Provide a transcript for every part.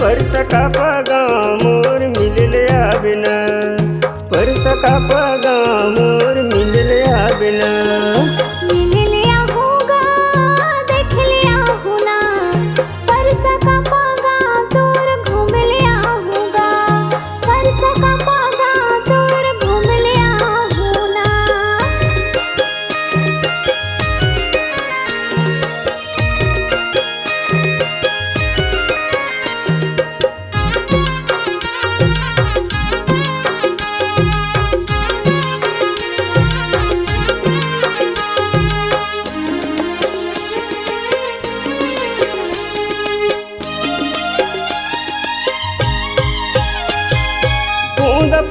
परसा का पगाम मोर मिलले आबिना, परसा का पगाम मोर मिलले आबिना।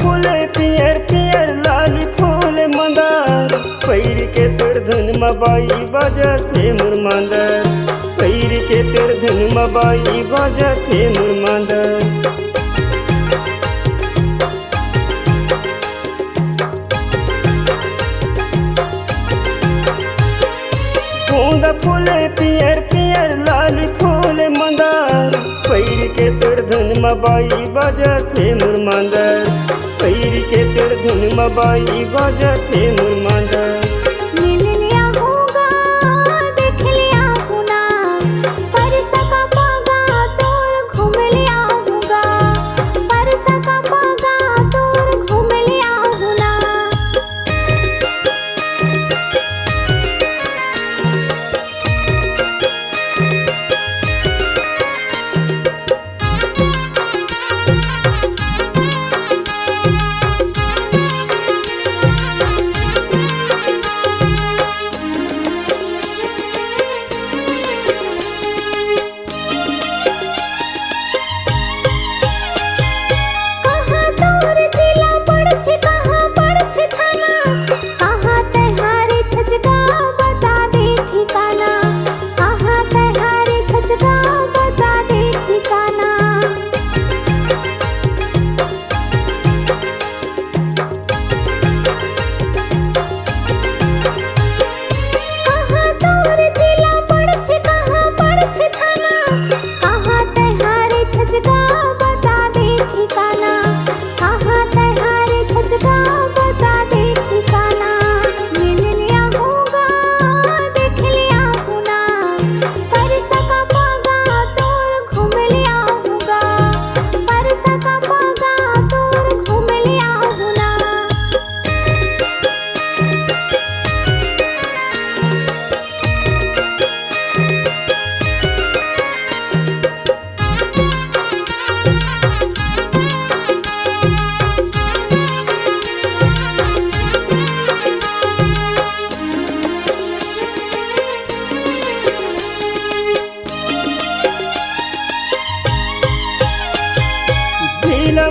फूल पियर पियर लाली फूल मंदार, पैर के तोर धन मबाई बजते मोर मांदर, पैर के तोर धन मबाई बजते मोर मांदर। बूंद फूल पियर पियर लाली फूल मंदार, पैर के तोर धन मबाई बजते मोर मांदर, पैर के तोर धन मबाई बजते मोर मांदर।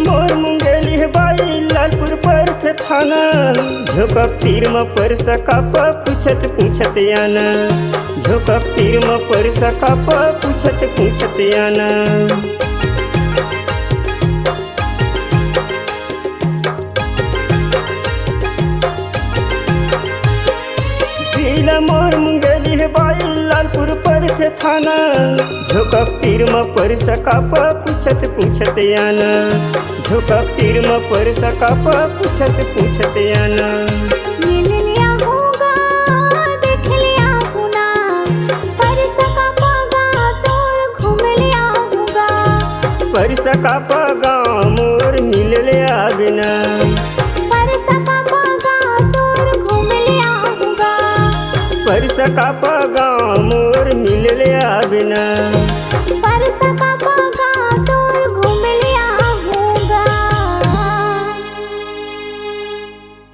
मोर मुंगेली है बाई लालपुर परथ थाना, झोकप तीर में परसा का पूछत पूछत आना, झोकप तीर में परसा का पूछत पूछत आना। जिला मोर मुंगेली है बाई लालपुर परथ थाना, झोकप तीर में परसा का पूछत पूछत आना, झोकप तीर में परसा का पूछत पूछत आना। परसा का पगाम मोर मिलले आबिना, परसा का परसा का पगाम मोर मिलले आबिना, परसा का